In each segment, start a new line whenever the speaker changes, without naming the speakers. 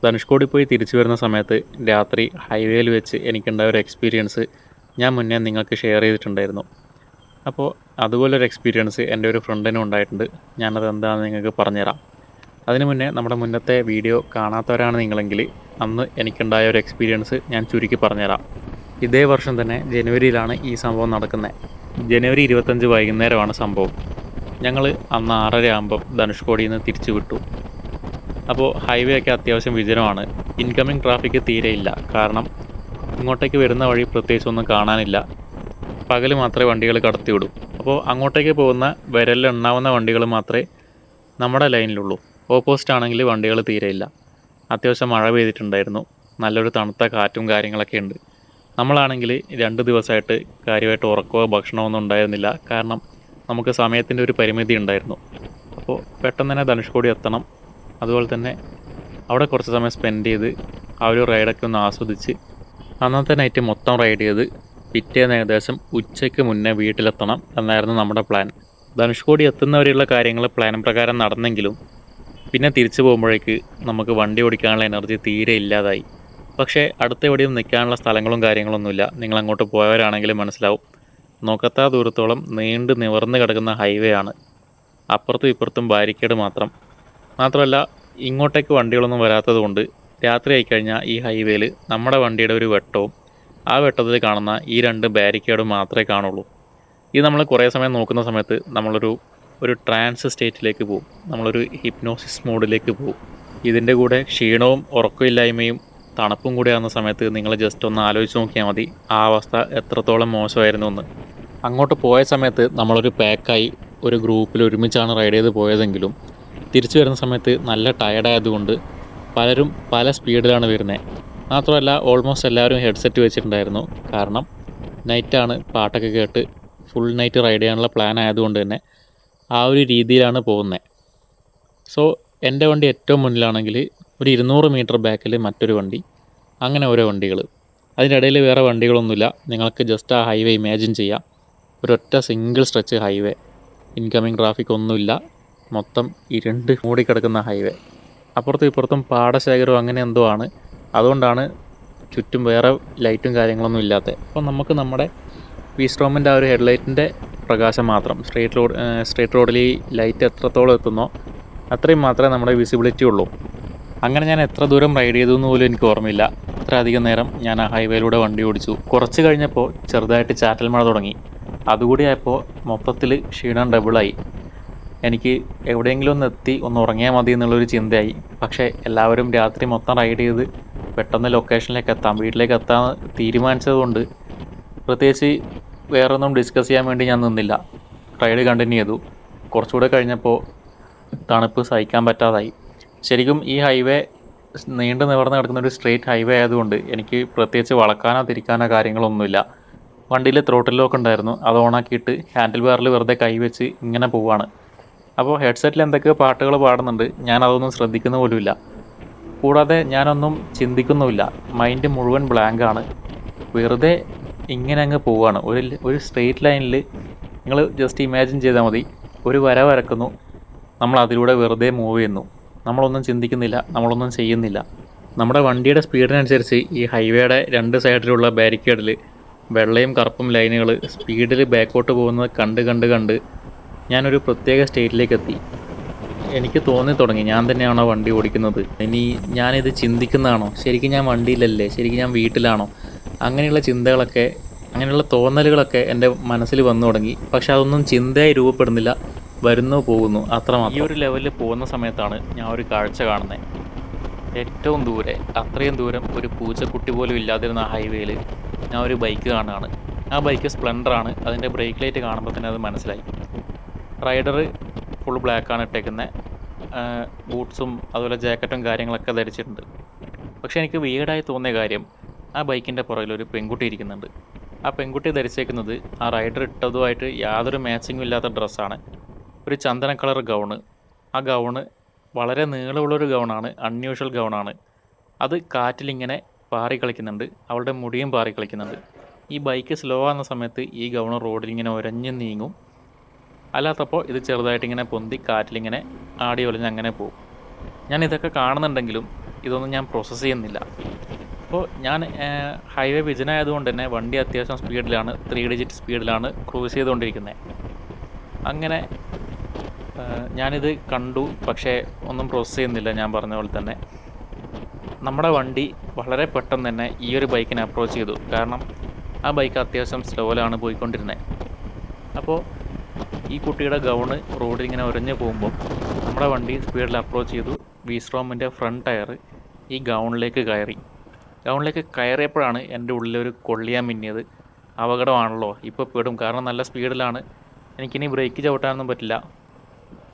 ധനുഷ്കോടി പോയി തിരിച്ചു വരുന്ന സമയത്ത് രാത്രി ഹൈവേയിൽ വെച്ച് എനിക്കുണ്ടായ ഒരു എക്സ്പീരിയൻസ് ഞാൻ മുന്നേ നിങ്ങൾക്ക് ഷെയർ ചെയ്തിട്ടുണ്ടായിരുന്നു. അപ്പോൾ അതുപോലൊരു എക്സ്പീരിയൻസ് എൻ്റെ ഒരു ഫ്രണ്ടിനും ഉണ്ടായിട്ടുണ്ട്. ഞാനത് എന്താണെന്ന് നിങ്ങൾക്ക് പറഞ്ഞുതരാം. അതിനു മുന്നേ നമ്മുടെ മുന്നത്തെ വീഡിയോ കാണാത്തവരാണ് നിങ്ങളെങ്കിൽ അന്ന് എനിക്കുണ്ടായ ഒരു എക്സ്പീരിയൻസ് ഞാൻ ചുരുക്കി പറഞ്ഞുതരാം. ഇതേ വർഷം തന്നെ ജനുവരിയിലാണ് ഈ സംഭവം നടക്കുന്നത്. ജനുവരി 25 വൈകുന്നേരമാണ് സംഭവം. ഞങ്ങൾ അന്ന് 6:30 ആകുമ്പം ധനുഷ്കോടിയിൽ നിന്ന് തിരിച്ചു വിട്ടു. അപ്പോൾ ഹൈവേ ഒക്കെ അത്യാവശ്യം വിജനമാണ്. Incoming traffic തീരെയില്ല. കാരണം ഇങ്ങോട്ടേക്ക് വരുന്ന വഴി പ്രത്യേകിച്ചൊന്നും കാണാനില്ല. പകൽ മാത്രമേ വണ്ടികൾ കടത്തിവിടൂ. അപ്പോൾ അങ്ങോട്ടേക്ക് പോകുന്ന വിരലിലെണ്ണാവുന്ന വണ്ടികൾ മാത്രമേ നമ്മുടെ ലൈനിലുള്ളൂ. ഓപ്പോസിറ്റ് ആണെങ്കിൽ വണ്ടികൾ തീരെയില്ല. അത്യാവശ്യം മഴ പെയ്തിട്ടുണ്ടായിരുന്നു. നല്ലൊരു തണുത്ത കാറ്റും കാര്യങ്ങളൊക്കെ ഉണ്ട്. നമ്മളാണെങ്കിൽ 2 ദിവസമായിട്ട് കാര്യമായിട്ട് ഉറക്കമോ ഭക്ഷണമോ ഒന്നും ഉണ്ടായിരുന്നില്ല. കാരണം നമുക്ക് സമയത്തിൻ്റെ ഒരു പരിമിതി ഉണ്ടായിരുന്നു. അപ്പോൾ പെട്ടെന്ന് തന്നെ ധനുഷ്കോടി എത്തണം. അതുപോലെ തന്നെ അവിടെ കുറച്ച് സമയം സ്പെൻഡ് ചെയ്ത് ആ ഒരു റൈഡൊക്കെ ഒന്ന് ആസ്വദിച്ച് അന്നത്തെ നൈറ്റ് മൊത്തം റൈഡ് ചെയ്ത് പിറ്റേന്ന് ഏകദേശം ഉച്ചയ്ക്ക് മുന്നേ വീട്ടിലെത്തണം എന്നായിരുന്നു നമ്മുടെ പ്ലാൻ. ധനുഷ്കോടി എത്തുന്നവരെയുള്ള കാര്യങ്ങൾ പ്ലാൻ പ്രകാരം നടന്നെങ്കിലും പിന്നെ തിരിച്ചു പോകുമ്പോഴേക്ക് നമുക്ക് വണ്ടി ഓടിക്കാനുള്ള എനർജി തീരെ ഇല്ലാതായി. പക്ഷേ അടുത്ത എവിടെയും നിൽക്കാനുള്ള സ്ഥലങ്ങളും കാര്യങ്ങളൊന്നുമില്ല. നിങ്ങളങ്ങോട്ട് പോയവരാണെങ്കിൽ മനസ്സിലാവും. നോക്കത്താ ദൂരത്തോളം നീണ്ടു നിവർന്ന് കിടക്കുന്ന ഹൈവേ ആണ്. അപ്പുറത്തും ഇപ്പുറത്തും ബാരിക്കേഡ് മാത്രമല്ല ഇങ്ങോട്ടേക്ക് വണ്ടികളൊന്നും വരാത്തത് കൊണ്ട് രാത്രി ആയിക്കഴിഞ്ഞാൽ ഈ ഹൈവേയിൽ നമ്മുടെ വണ്ടിയുടെ ഒരു വെട്ടവും ആ വെട്ടത്തിൽ കാണുന്ന ഈ 2 ബാരിക്കേഡും മാത്രമേ കാണുള്ളൂ. ഇത് നമ്മൾ കുറേ സമയം നോക്കുന്ന സമയത്ത് ഒരു ട്രാൻസ് സ്റ്റേറ്റിലേക്ക് പോകും. നമ്മളൊരു ഹിപ്നോസിസ് മോഡിലേക്ക് പോകും. ഇതിൻ്റെ കൂടെ ക്ഷീണവും ഉറക്കമില്ലായ്മയും തണുപ്പും കൂടി ആകുന്ന സമയത്ത് നിങ്ങൾ ജസ്റ്റ് ഒന്ന് ആലോചിച്ച് നോക്കിയാൽ മതി ആ അവസ്ഥ എത്രത്തോളം മോശമായിരുന്നു എന്ന്. അങ്ങോട്ട് പോയ സമയത്ത് നമ്മളൊരു പാക്കായി ഒരു ഗ്രൂപ്പിൽ ഒരുമിച്ചാണ് റൈഡ് ചെയ്ത് പോയതെങ്കിലും തിരിച്ചു വരുന്ന സമയത്ത് നല്ല ടയർഡായതുകൊണ്ട് പലരും പല സ്പീഡിലാണ് വരുന്നത്. മാത്രമല്ല ഓൾമോസ്റ്റ് എല്ലാവരും ഹെഡ്സെറ്റ് വെച്ചിട്ടുണ്ടായിരുന്നു. കാരണം നൈറ്റാണ്, പാട്ടൊക്കെ കേട്ട് ഫുൾ നൈറ്റ് റൈഡ് ചെയ്യാനുള്ള പ്ലാൻ ആയതുകൊണ്ട് തന്നെ ആ ഒരു രീതിയിലാണ് പോകുന്നത്. സോ എൻ്റെ വണ്ടി ഏറ്റവും മുന്നിലാണെങ്കിൽ ഒരു 200 മീറ്റർ ബാക്കിൽ മറ്റൊരു വണ്ടി, അങ്ങനെ ഓരോ വണ്ടികൾ. അതിനിടയിൽ വേറെ വണ്ടികളൊന്നുമില്ല. നിങ്ങൾക്ക് ജസ്റ്റ് ആ ഹൈവേ ഇമാജിൻ ചെയ്യാം. ഒരൊറ്റ single stretch highway, incoming traffic ഒന്നുമില്ല. മൊത്തം ഇരുണ്ട് മൂടിക്കിടക്കുന്ന ഹൈവേ. അപ്പുറത്തും ഇപ്പുറത്തും പാടശേഖരവും അങ്ങനെ എന്തോ ആണ്. അതുകൊണ്ടാണ് ചുറ്റും വേറെ ലൈറ്റും കാര്യങ്ങളൊന്നും ഇല്ലാത്തത്. അപ്പോൾ നമുക്ക് നമ്മുടെ വീസ്ട്രോമിൻ്റെ ആ ഒരു ഹെഡ്ലൈറ്റിൻ്റെ പ്രകാശം മാത്രം, സ്ട്രേറ്റ് റോഡിൽ ഈ ലൈറ്റ് എത്രത്തോളം എത്തുന്നോ അത്രയും മാത്രമേ നമ്മുടെ വിസിബിലിറ്റി ഉള്ളൂ. അങ്ങനെ ഞാൻ എത്ര ദൂരം റൈഡ് ചെയ്തു എന്ന് പോലും എനിക്ക് ഓർമ്മയില്ല. അത്ര അധികം നേരം ഞാൻ ആ ഹൈവേയിലൂടെ വണ്ടി ഓടിച്ചു. കുറച്ച് കഴിഞ്ഞപ്പോൾ ചെറുതായിട്ട് ചാറ്റൽ മഴ തുടങ്ങി. അതുകൂടി ആയപ്പോൾ മൊത്തത്തിൽ ക്ഷീണം ഡബിളായി. എനിക്ക് എവിടെയെങ്കിലും ഒന്ന് എത്തി ഒന്ന് ഉറങ്ങിയാൽ മതി എന്നുള്ളൊരു ചിന്തയായി. പക്ഷേ എല്ലാവരും രാത്രി മൊത്തം റൈഡ് ചെയ്ത് പെട്ടെന്ന് ലൊക്കേഷനിലേക്ക് എത്താം, വീട്ടിലേക്ക് എത്താൻ തീരുമാനിച്ചതുകൊണ്ട് പ്രത്യേകിച്ച് വേറൊന്നും ഡിസ്കസ് ചെയ്യാൻ വേണ്ടി ഞാൻ നിന്നില്ല. റൈഡ് കണ്ടിന്യൂ ചെയ്തു. കുറച്ചുകൂടെ കഴിഞ്ഞപ്പോൾ തണുപ്പ് സഹിക്കാൻ പറ്റാതായി. ശരിക്കും ഈ ഹൈവേ നീണ്ടു നിവർന്ന് കിടക്കുന്ന ഒരു സ്ട്രെയിറ്റ് ഹൈവേ ആയതുകൊണ്ട് എനിക്ക് പ്രത്യേകിച്ച് വളക്കാനോ തിരിക്കാനോ കാര്യങ്ങളൊന്നുമില്ല. വണ്ടിയിൽ ത്രോട്ടിൽ ലോക്ക് ഉണ്ടായിരുന്നു. അത് ഓണാക്കിയിട്ട് ഹാൻഡിൽ ബാറിൽ വെറുതെ കൈവച്ച് ഇങ്ങനെ പോവാണ്. അപ്പോൾ ഹെഡ്സെറ്റിൽ എന്തൊക്കെയോ പാട്ടുകൾ പാടുന്നുണ്ട്. ഞാനതൊന്നും ശ്രദ്ധിക്കുന്ന പോലുമില്ല. കൂടാതെ ഞാനൊന്നും ചിന്തിക്കുന്നുമില്ല. മൈൻഡ് മുഴുവൻ ബ്ലാങ്കാണ്. വെറുതെ ഇങ്ങനെ അങ്ങ് പോവുകയാണ്. ഒരു സ്ട്രെയിറ്റ് ലൈനിൽ നിങ്ങൾ ജസ്റ്റ് ഇമാജിൻ ചെയ്താൽ മതി. ഒരു വര വരക്കുന്നു, നമ്മൾ അതിലൂടെ വെറുതെ മൂവ് ചെയ്യുന്നു. നമ്മളൊന്നും ചിന്തിക്കുന്നില്ല, നമ്മളൊന്നും ചെയ്യുന്നില്ല. നമ്മുടെ വണ്ടിയുടെ സ്പീഡിനനുസരിച്ച് ഈ ഹൈവേയുടെ 2 സൈഡിലുള്ള ബാരിക്കേഡിൽ വെള്ളയും കറുപ്പും ലൈനുകൾ സ്പീഡിൽ ബാക്കോട്ട് പോകുന്നത് കണ്ട് ഞാനൊരു പ്രത്യേക സ്റ്റേറ്റിലേക്ക് എത്തി. എനിക്ക് തോന്നി തുടങ്ങി ഞാൻ തന്നെയാണോ വണ്ടി ഓടിക്കുന്നത്, ഇനി ഞാനിത് ചിന്തിക്കുന്നതാണോ, ശരിക്കും ഞാൻ വണ്ടിയിലല്ലേ, ശരിക്കും ഞാൻ വീട്ടിലാണോ, അങ്ങനെയുള്ള ചിന്തകളൊക്കെ, അങ്ങനെയുള്ള തോന്നലുകളൊക്കെ എൻ്റെ മനസ്സിൽ വന്നു തുടങ്ങി. പക്ഷെ അതൊന്നും ചിന്തയായി രൂപപ്പെടുന്നില്ല, വരുന്നു പോകുന്നു അത്രമാത്രം. ഈ ഒരു ലെവലിൽ പോകുന്ന സമയത്താണ് ഞാൻ ഒരു കാഴ്ച കാണുന്നത്. ഏറ്റവും ദൂരെ, അത്രയും ദൂരം ഒരു പൂച്ചക്കുട്ടി പോലും ഇല്ലാതിരുന്ന ഹൈവേയിൽ ഞാൻ ഒരു ബൈക്ക് കാണുകയാണ്. ആ ബൈക്ക് സ്പ്ലെൻഡറാണ്. അതിൻ്റെ ബ്രേക്ക് ലൈറ്റ് കാണുമ്പോൾ തന്നെ അത് മനസ്സിലായി. റൈഡർ ഫുൾ ബ്ലാക്കാണ് ഇട്ടേക്കുന്നത്. ബൂട്ട്സും അതുപോലെ ജാക്കറ്റും കാര്യങ്ങളൊക്കെ ധരിച്ചിട്ടുണ്ട്. പക്ഷേ എനിക്ക് വീടായി തോന്നിയ കാര്യം, ആ ബൈക്കിൻ്റെ പുറകിലൊരു പെൺകുട്ടി ഇരിക്കുന്നുണ്ട്. ആ പെൺകുട്ടി ധരിച്ചേക്കുന്നത് ആ റൈഡർ ഇട്ടതുമായിട്ട് യാതൊരു മാച്ചിങ്ങും ഇല്ലാത്ത ഡ്രസ്സാണ്. ഒരു ചന്ദന കളർ ഗൗണ്. ആ ഗൗണ് വളരെ നീളമുള്ളൊരു ഗൗണാണ്, അൺയൂഷ്വൽ ഗൗണാണ്. അത് കാറ്റിലിങ്ങനെ പാറി കളിക്കുന്നുണ്ട്. അവളുടെ മുടിയും പാറി കളിക്കുന്നുണ്ട്. ഈ ബൈക്ക് സ്ലോ ആകുന്ന സമയത്ത് ഈ ഗൗൺ റോഡിലിങ്ങനെ ഉരഞ്ഞ് നീങ്ങും. അല്ലാത്തപ്പോൾ ഇത് ചെറുതായിട്ടിങ്ങനെ പൊന്തി കാറ്റിലിങ്ങനെ ആടി ഒലിഞ്ഞ് അങ്ങനെ പോകും. ഞാൻ ഇതൊക്കെ കാണുന്നുണ്ടെങ്കിലും ഇതൊന്നും ഞാൻ പ്രോസസ്സ് ചെയ്യുന്നില്ല. അപ്പോൾ ഞാൻ ഹൈവേ വിജനായതുകൊണ്ട് തന്നെ വണ്ടി അത്യാവശ്യം സ്പീഡിലാണ്, 3 ഡിജിറ്റ് സ്പീഡിലാണ് ക്രൂസ് ചെയ്തുകൊണ്ടിരിക്കുന്നത്. അങ്ങനെ ഞാനിത് കണ്ടു, പക്ഷേ ഒന്നും പ്രോസസ്സ് ചെയ്യുന്നില്ല. ഞാൻ പറഞ്ഞ പോലെ തന്നെ നമ്മുടെ വണ്ടി വളരെ പെട്ടെന്ന് തന്നെ ഈ ഒരു ബൈക്കിനെ അപ്രോച്ച് ചെയ്തു. കാരണം ആ ബൈക്ക് അത്യാവശ്യം സ്ലോയിലാണ് പോയിക്കൊണ്ടിരുന്നത്. അപ്പോൾ ഈ കുട്ടിയുടെ ഗൗണ് റോഡിൽ ഇങ്ങനെ ഉരഞ്ഞു പോകുമ്പോൾ നമ്മുടെ വണ്ടി സ്പീഡിൽ അപ്രോച്ച് ചെയ്തു. വീസ്ട്രോമിൻ്റെ ഫ്രണ്ട് ടയർ ഈ ഗൗണിലേക്ക് കയറിയപ്പോഴാണ് എൻ്റെ ഉള്ളിലൊരു കൊള്ളിയാൻ മിന്നിയത്. അപകടമാണല്ലോ, ഇപ്പോൾ പെടും, കാരണം നല്ല സ്പീഡിലാണ്, എനിക്കിനി ബ്രേക്ക് ചവിട്ടാനൊന്നും പറ്റില്ല.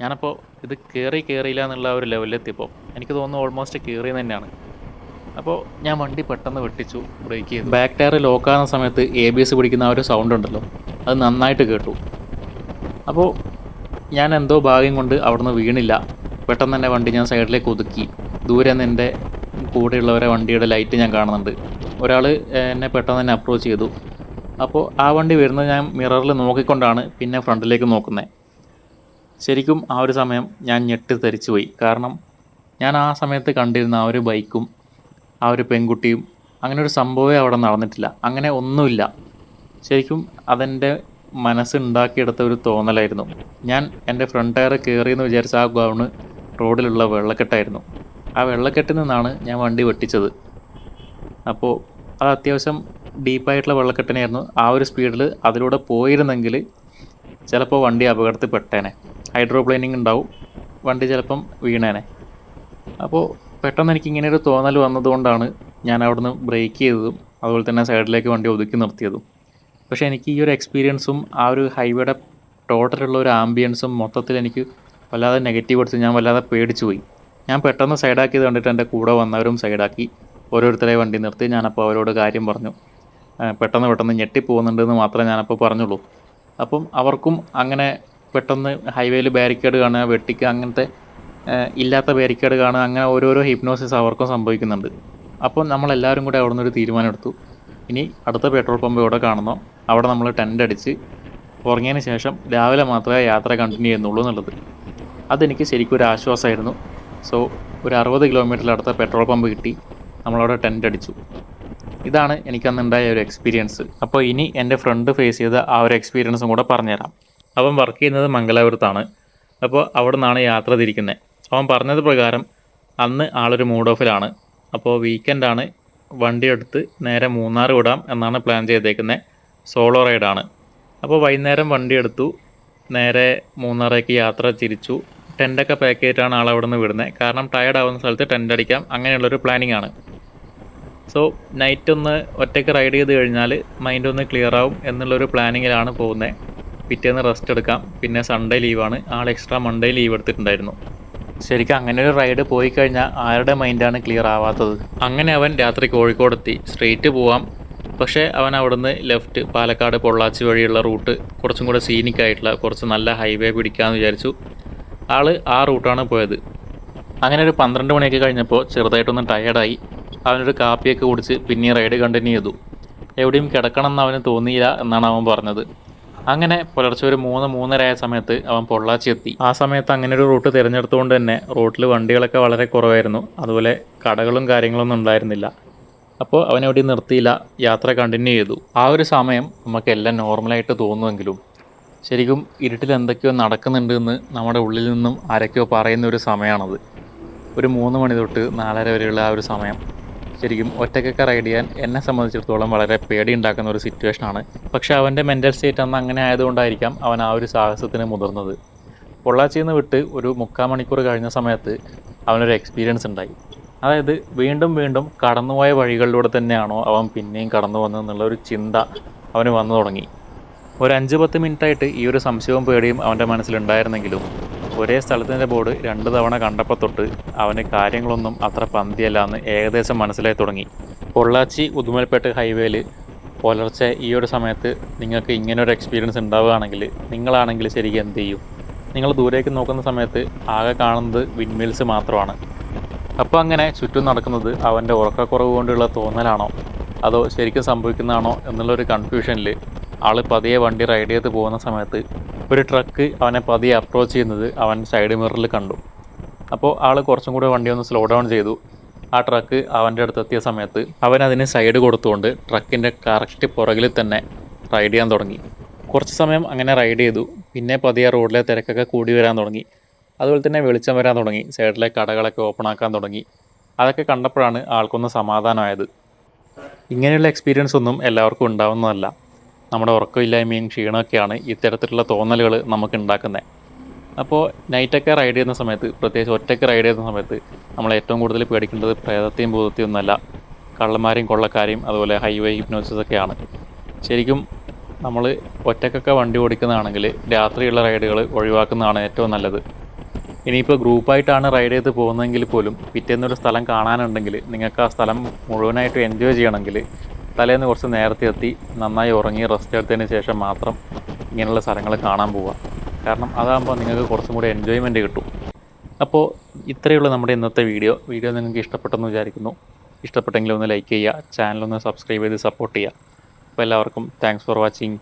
ഞാനപ്പോൾ ഇത് കയറിയില്ല എന്നുള്ള ഒരു ലെവലിലെത്തിയപ്പോൾ എനിക്ക് തോന്നുന്നു ഓൾമോസ്റ്റ് കയറിയെന്ന് തന്നെയാണ്. അപ്പോൾ ഞാൻ വണ്ടി പെട്ടെന്ന് വെട്ടിച്ചു, ബ്രേക്ക് ചെയ്തു. ബാക്ക് ടയർ ലോക്കാകുന്ന സമയത്ത് ABS പിടിക്കുന്ന ആ ഒരു സൗണ്ട് ഉണ്ടല്ലോ, അത് നന്നായിട്ട് കേട്ടു. അപ്പോൾ ഞാൻ എന്തോ ഭാഗ്യം കൊണ്ട് അവിടുന്ന് വീണില്ല. പെട്ടെന്ന് തന്നെ വണ്ടി ഞാൻ സൈഡിലേക്ക് ഒതുക്കി. ദൂരെ നിന്ന് എൻ്റെ കൂടെയുള്ളവരെ വണ്ടിയുടെ ലൈറ്റ് ഞാൻ കാണുന്നുണ്ട്. ഒരാൾ എന്നെ പെട്ടെന്ന് തന്നെ അപ്രോച്ച് ചെയ്തു. അപ്പോൾ ആ വണ്ടി വരുന്നത് ഞാൻ മിററിൽ നോക്കിക്കൊണ്ടാണ് പിന്നെ ഫ്രണ്ടിലേക്ക് നോക്കുന്നത്. ശരിക്കും ആ ഒരു സമയം ഞാൻ ഞെട്ടിത്തരിച്ചു പോയി. കാരണം ഞാൻ ആ സമയത്ത് കണ്ടിരുന്ന ആ ഒരു ബൈക്കും ആ ഒരു പെൺകുട്ടിയും അങ്ങനെ ഒരു സംഭവമേ അവിടെ നടന്നിട്ടില്ല. അങ്ങനെ ഒന്നുമില്ല. ശരിക്കും അതെൻ്റെ മനസ്സുണ്ടാക്കിയെടുത്ത ഒരു തോന്നലായിരുന്നു. ഞാൻ എൻ്റെ ഫ്രണ്ട് ടയർ കയറിയെന്ന് വിചാരിച്ച ആ ഗൗണ് റോഡിലുള്ള വെള്ളക്കെട്ടായിരുന്നു. ആ വെള്ളക്കെട്ടിൽ നിന്നാണ് ഞാൻ വണ്ടി വെട്ടിച്ചത്. അപ്പോൾ അത് അത്യാവശ്യം ഡീപ്പായിട്ടുള്ള വെള്ളക്കെട്ടിനായിരുന്നു. ആ ഒരു സ്പീഡിൽ അതിലൂടെ പോയിരുന്നെങ്കിൽ ചിലപ്പോൾ വണ്ടി അപകടത്തിൽ പെട്ടേനെ. ഹൈഡ്രോപ്ലെയിനിങ് ഉണ്ടാവും, വണ്ടി ചിലപ്പം വീണേനെ. അപ്പോൾ പെട്ടെന്ന് എനിക്ക് ഇങ്ങനെ ഒരു തോന്നൽ വന്നതുകൊണ്ടാണ് ഞാൻ അവിടുന്ന് ബ്രേക്ക് ചെയ്തതും അതുപോലെ തന്നെ സൈഡിലേക്ക് വണ്ടി ഒതുക്കി നിർത്തിയതും. പക്ഷേ എനിക്ക് ഈ ഒരു എക്സ്പീരിയൻസും ആ ഒരു ഹൈവേയുടെ ടോട്ടലുള്ള ഒരു ആംബിയൻസും മൊത്തത്തിൽ എനിക്ക് വല്ലാതെ നെഗറ്റീവ് അടിച്ച് ഞാൻ വല്ലാതെ പേടിച്ചു പോയി. ഞാൻ പെട്ടെന്ന് സൈഡാക്കിയത് കണ്ടിട്ട് എൻ്റെ കൂടെ വന്നവരും സൈഡാക്കി. ഓരോരുത്തരെ വണ്ടി നിർത്തി. ഞാനപ്പോൾ അവരോട് കാര്യം പറഞ്ഞു. പെട്ടെന്ന് ഞെട്ടിപ്പോകുന്നുണ്ടെന്ന് മാത്രമേ ഞാനപ്പോൾ പറഞ്ഞുള്ളൂ. അപ്പം അവർക്കും അങ്ങനെ പെട്ടെന്ന് ഹൈവേയിൽ ബാരിക്കേഡ് കാണുക, വെട്ടിക്കുക, അങ്ങനത്തെ ഇല്ലാത്ത ബാരിക്കേഡ് കാണുക, അങ്ങനെ ഓരോരോ ഹിപ്നോസിസ് അവർക്കും സംഭവിക്കുന്നുണ്ട്. അപ്പം നമ്മളെല്ലാവരും കൂടെ അവിടെ നിന്നൊരു തീരുമാനം എടുത്തു. ഇനി അടുത്ത പെട്രോൾ പമ്പ് എവിടെ കാണുന്നോ അവിടെ നമ്മൾ ടെൻ്റ് അടിച്ച് ഉറങ്ങിയതിന് ശേഷം രാവിലെ മാത്രമേ യാത്ര കണ്ടിന്യൂ ചെയ്യുന്നുള്ളൂ എന്നുള്ളത്. അതെനിക്ക് ശരിക്കും ഒരു ആശ്വാസമായിരുന്നു. സോ ഒരു 60 കിലോമീറ്ററിൽ അടുത്ത പെട്രോൾ പമ്പ് കിട്ടി. നമ്മളവിടെ ടെൻ്റ് അടിച്ചു. ഇതാണ് എനിക്കന്നുണ്ടായ ഒരു എക്സ്പീരിയൻസ്. അപ്പോൾ ഇനി എൻ്റെ ഫ്രണ്ട് ഫേസ് ചെയ്ത ആ ഒരു എക്സ്പീരിയൻസും കൂടെ പറഞ്ഞുതരാം. അവൻ വർക്ക് ചെയ്യുന്നത് മംഗലാപുരത്താണ്. അപ്പോൾ അവിടെ നിന്നാണ് യാത്ര തിരിക്കുന്നത്. അവൻ പറഞ്ഞത് പ്രകാരം അന്ന് ആളൊരു മൂഡ് ഓഫിലാണ്. അപ്പോൾ വീക്കെൻഡാണ്, വണ്ടി എടുത്ത് നേരെ മൂന്നാർ വിടാം എന്നാണ് പ്ലാൻ ചെയ്തേക്കുന്നത്. സോളോ റൈഡാണ്. അപ്പോൾ വൈകുന്നേരം വണ്ടി എടുത്തു, നേരെ മൂന്നാറേക്ക് യാത്ര തിരിച്ചു. ടെൻ്റൊക്കെ പാക്ക് ചെയ്തിട്ടാണ് ആളവിടെ നിന്ന് വിടുന്നത്. കാരണം ടയർഡ് ആവുന്ന സ്ഥലത്ത് ടെൻ്റ് അടിക്കാം, അങ്ങനെയുള്ളൊരു പ്ലാനിങ് ആണ്. സോ നൈറ്റ് ഒന്ന് ഒറ്റയ്ക്ക് റൈഡ് ചെയ്ത് കഴിഞ്ഞാൽ മൈൻഡ് ഒന്ന് ക്ലിയർ ആവും എന്നുള്ളൊരു പ്ലാനിങ്ങിലാണ് പോകുന്നത്. പിറ്റേന്ന് റെസ്റ്റ് എടുക്കാം. പിന്നെ സൺഡേ ലീവാണ്. ആൾ എക്സ്ട്രാ മൺഡേ ലീവ് എടുത്തിട്ടുണ്ടായിരുന്നു. ശരിക്കും അങ്ങനെ ഒരു റൈഡ് പോയി കഴിഞ്ഞാൽ ആരുടെ മൈൻഡാണ് ക്ലിയർ ആവാത്തത്. അങ്ങനെ അവൻ രാത്രി കോഴിക്കോടെത്തി. സ്ട്രെയിറ്റ് പോവാം, പക്ഷേ അവൻ അവിടുന്ന് ലെഫ്റ്റ് പാലക്കാട് പൊള്ളാച്ചി വഴിയുള്ള റൂട്ട് കുറച്ചും കൂടെ സീനിക്കായിട്ടുള്ള കുറച്ച് നല്ല ഹൈവേ പിടിക്കാമെന്ന് വിചാരിച്ചു. ആൾ ആ റൂട്ടാണ് പോയത്. അങ്ങനെ ഒരു 12 മണിയൊക്കെ കഴിഞ്ഞപ്പോൾ ചെറുതായിട്ടൊന്ന് ടയേർഡായി. അവനൊരു കാപ്പിയൊക്കെ കുടിച്ച് പിന്നെ റൈഡ് കണ്ടിന്യൂ ചെയ്തു. എവിടെയും കിടക്കണം എന്ന് അവന് തോന്നിയില്ല എന്നാണ് അവൻ പറഞ്ഞത്. അങ്ങനെ പുലർച്ചെ ഒരു 3-3:30 ആയ സമയത്ത് അവൻ പൊള്ളാച്ചി എത്തി. ആ സമയത്ത് അങ്ങനെ ഒരു റൂട്ട് തിരഞ്ഞെടുത്തുകൊണ്ട് തന്നെ റോട്ടിൽ വണ്ടികളൊക്കെ വളരെ കുറവായിരുന്നു. അതുപോലെ കടകളും കാര്യങ്ങളൊന്നും ഉണ്ടായിരുന്നില്ല. അപ്പോൾ അവനെവിടെയും നിർത്തിയില്ല, യാത്ര കണ്ടിന്യൂ ചെയ്തു. ആ ഒരു സമയം നമുക്കെല്ലാം നോർമലായിട്ട് തോന്നുമെങ്കിലും ശരിക്കും ഇരുട്ടിൽ എന്തൊക്കെയോ നടക്കുന്നുണ്ട് എന്ന് നമ്മുടെ ഉള്ളിൽ നിന്നും ആരൊക്കെയോ പറയുന്ന ഒരു സമയമാണത്. ഒരു 3 മണി തൊട്ട് 4:30 വരെയുള്ള ആ ഒരു സമയം ശരിക്കും ഒറ്റയ്ക്കൊക്കെ റൈഡ് ചെയ്യാൻ എന്നെ സംബന്ധിച്ചിടത്തോളം വളരെ പേടി ഉണ്ടാക്കുന്ന ഒരു സിറ്റുവേഷനാണ്. പക്ഷേ അവൻ്റെ മെൻ്റൽ സ്റ്റേറ്റ് അന്ന് അങ്ങനെ ആയതുകൊണ്ടായിരിക്കാം അവൻ ആ ഒരു സാഹസത്തിന് മുതിർന്നത്. പൊള്ളാച്ചിയിൽ നിന്ന് വിട്ട് ഒരു 3/4 മണിക്കൂർ കഴിഞ്ഞ സമയത്ത് അവനൊരു എക്സ്പീരിയൻസ് ഉണ്ടായി. അതായത് വീണ്ടും കടന്നുപോയ വഴികളിലൂടെ തന്നെയാണോ അവൻ പിന്നെയും കടന്നു വന്നതെന്നുള്ളൊരു ചിന്ത അവന് വന്നു തുടങ്ങി. ഒരു 5-10 മിനിറ്റായിട്ട് ഈ ഒരു സംശയവും പേടിയും അവൻ്റെ മനസ്സിലുണ്ടായിരുന്നെങ്കിലും ഒരേ സ്ഥലത്തിൻ്റെ ബോർഡ് 2 തവണ കണ്ടപ്പോൾ തൊട്ട് അവന് കാര്യങ്ങളൊന്നും അത്ര പന്തിയല്ല എന്ന് ഏകദേശം മനസ്സിലായി തുടങ്ങി. പൊള്ളാച്ചി ഉദുമൽപേട്ട് ഹൈവേയിൽ പുലർച്ചെ ഈ ഒരു സമയത്ത് നിങ്ങൾക്ക് ഇങ്ങനൊരു എക്സ്പീരിയൻസ് ഉണ്ടാവുകയാണെങ്കിൽ നിങ്ങളാണെങ്കിൽ ശരിക്കും എന്ത് ചെയ്യും? നിങ്ങൾ ദൂരേക്ക് നോക്കുന്ന സമയത്ത് ആകെ കാണുന്നത് വിൻഡ്മിൽസ് മാത്രമാണ്. അപ്പോൾ അങ്ങനെ ചുറ്റും നടക്കുന്നത് അവൻ്റെ ഉറക്കക്കുറവ് കൊണ്ടുള്ള തോന്നലാണോ അതോ ശരിക്കും സംഭവിക്കുന്നതാണോ എന്നുള്ളൊരു കൺഫ്യൂഷനിൽ ആൾ പതിയെ വണ്ടി റൈഡ് ചെയ്ത് പോകുന്ന സമയത്ത് ഒരു ട്രക്ക് അവനെ പതിയെ അപ്രോച്ച് ചെയ്യുന്നത് അവൻ സൈഡ് മിററിൽ കണ്ടു. അപ്പോൾ ആൾ കുറച്ചും കൂടെ വണ്ടി ഒന്ന് സ്ലോ ഡൗൺ ചെയ്തു. ആ ട്രക്ക് അവൻ്റെ അടുത്തെത്തിയ സമയത്ത് അവൻ അതിന് സൈഡ് കൊടുത്തുകൊണ്ട് ട്രക്കിൻ്റെ കറക്റ്റ് പുറകിൽ തന്നെ റൈഡ് ചെയ്യാൻ തുടങ്ങി. കുറച്ച് സമയം അങ്ങനെ റൈഡ് ചെയ്തു. പിന്നെ പതിയെ റോഡിലെ തിരക്കൊക്കെ കൂടി വരാൻ തുടങ്ങി. അതുപോലെ തന്നെ വെളിച്ചം വരാൻ തുടങ്ങി. സൈഡിലെ കടകളൊക്കെ ഓപ്പൺ ആക്കാൻ തുടങ്ങി. അതൊക്കെ കണ്ടപ്പോഴാണ് ആൾക്കൊന്ന് സമാധാനമായത്. ഇങ്ങനെയുള്ള എക്സ്പീരിയൻസ് ഒന്നും എല്ലാവർക്കും ഉണ്ടാവുന്നതല്ല. നമ്മുടെ ഉറക്കമില്ലായ്മയും ക്ഷീണമൊക്കെയാണ് ഇത്തരത്തിലുള്ള തോന്നലുകൾ നമുക്ക് ഉണ്ടാക്കുന്നത്. അപ്പോൾ നൈറ്റൊക്കെ റൈഡ് ചെയ്യുന്ന സമയത്ത്, പ്രത്യേകിച്ച് ഒറ്റയ്ക്ക് റൈഡ് ചെയ്യുന്ന സമയത്ത് നമ്മൾ ഏറ്റവും കൂടുതൽ പേടിക്കേണ്ടത് പ്രേതത്തെയും ഭൂതത്തെയും ഒന്നുമല്ല, കള്ളന്മാരെയും കൊള്ളക്കാരെയും അതുപോലെ ഹൈവേ ഹിപ്നോസിസൊക്കെയാണ്. ശരിക്കും നമ്മൾ ഒറ്റയ്ക്കൊക്കെ വണ്ടി ഓടിക്കുന്നതാണെങ്കിൽ രാത്രിയുള്ള റൈഡുകൾ ഒഴിവാക്കുന്നതാണ് ഏറ്റവും നല്ലത്. ഇനിയിപ്പോൾ ഗ്രൂപ്പായിട്ടാണ് റൈഡ് ചെയ്ത് പോകുന്നതെങ്കിൽ പോലും പിറ്റേന്നൊരു സ്ഥലം കാണാനുണ്ടെങ്കിൽ നിങ്ങൾക്ക് ആ സ്ഥലം മുഴുവനായിട്ട് എൻജോയ് ചെയ്യണമെങ്കിൽ തലേന്ന് കുറച്ച് നേരത്തെ എത്തി നന്നായി ഉറങ്ങി റെസ്റ്റ് എടുത്തതിന് ശേഷം മാത്രം ഇങ്ങനെയുള്ള സ്ഥലങ്ങൾ കാണാൻ പോവുക. കാരണം അതാകുമ്പോൾ നിങ്ങൾക്ക് കുറച്ചും കൂടി എൻജോയ്മെൻറ്റ് കിട്ടും. അപ്പോൾ ഇത്രയുള്ള നമ്മുടെ ഇന്നത്തെ വീഡിയോ നിങ്ങൾക്ക് ഇഷ്ടപ്പെട്ടെന്ന് വിചാരിക്കുന്നു. ഇഷ്ടപ്പെട്ടെങ്കിൽ ഒന്ന് ലൈക്ക് ചെയ്യുക, ചാനലൊന്ന് സബ്സ്ക്രൈബ് ചെയ്ത് സപ്പോർട്ട് ചെയ്യുക. അപ്പോൾ എല്ലാവർക്കും താങ്ക്സ് ഫോർ വാച്ചിങ്.